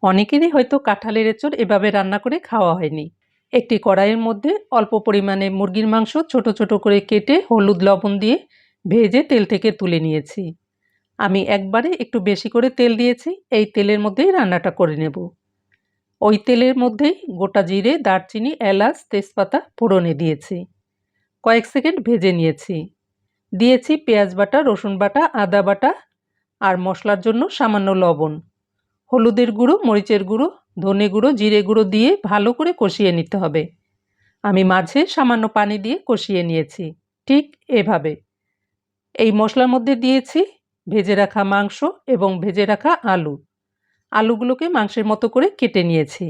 অনেকেরই হয়তো কাঁঠালের এঁচড় এভাবে রান্না করে খাওয়া হয়নি। একটি কড়াইয়ের মধ্যে অল্প পরিমাণে মুরগির মাংস ছোট ছোট করে কেটে হলুদ লবণ দিয়ে ভেজে তেল থেকে তুলে নিয়েছি। আমি একবারে একটু বেশি করে তেল দিয়েছি। এই তেলের মধ্যেই রান্নাটা করে নেব। ওই তেলের মধ্যেই গোটা জিরে, দারচিনি, এলাচ, তেজপাতা ফোড়নে দিয়েছি। কয়েক সেকেন্ড ভেজে নিয়েছি। দিয়েছি পেঁয়াজ বাটা, রসুন বাটা, আদা বাটা আর মশলার জন্য সামান্য লবণ, হলুদের গুঁড়ো, মরিচের গুঁড়ো, ধনে গুঁড়ো, জিরে গুঁড়ো দিয়ে ভালো করে কষিয়ে নিতে হবে। আমি মাঝে সামান্য পানি দিয়ে কষিয়ে নিয়েছি। ঠিক এভাবে। এই মশলার মধ্যে দিয়েছি ভেজে রাখা মাংস এবং ভেজে রাখা আলু। আলুগুলোকে মাংসের মতো করে কেটে নিয়েছি।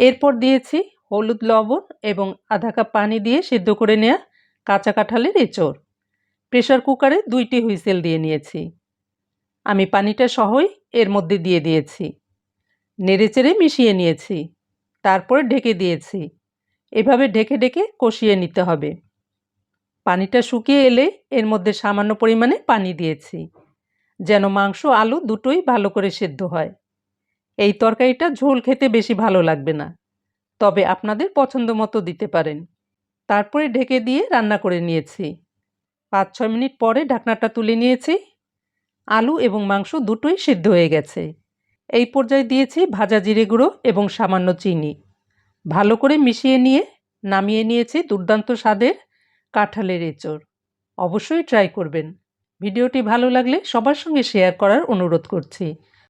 এরপর দিয়েছি হলুদ, লবণ এবং আধা কাপ পানি দিয়ে সিদ্ধ করে নেওয়া কাঁচা কাঁঠালের এঁচড়। প্রেসার কুকারে 2টি হুইসেল দিয়ে নিয়েছি। আমি পানিটা সহই এর মধ্যে দিয়ে দিয়েছি। নেড়েচেড়ে মিশিয়ে নিয়েছি। তারপর ঢেকে দিয়েছি। এভাবে ঢেকে ঢেকে কষিয়ে নিতে হবে। পানিটা শুকিয়ে এলে এর মধ্যে সামান্য পরিমাণে পানি দিয়েছি, যেন মাংস আলু দুটোই ভালো করে সেদ্ধ হয়। এই তরকারিটা ঝোল খেতে বেশি ভালো লাগবে না, তবে আপনাদের পছন্দ মতো দিতে পারেন। তারপরে ঢেকে দিয়ে রান্না করে নিয়েছি। 5-6 মিনিট পরে ঢাকনাটা তুলে নিয়েছি। আলু এবং মাংস দুটোই সিদ্ধ হয়ে গেছে। এই পর্যায়ে দিয়েছি ভাজা জিরে গুঁড়ো এবং সামান্য চিনি। ভালো করে মিশিয়ে নিয়ে নামিয়ে নিয়েছি দুর্দান্ত স্বাদের কাঁঠালের এঁচড়। অবশ্যই ট্রাই করবেন। ভিডিওটি ভালো লাগলে সবার সঙ্গে শেয়ার করার অনুরোধ করছি।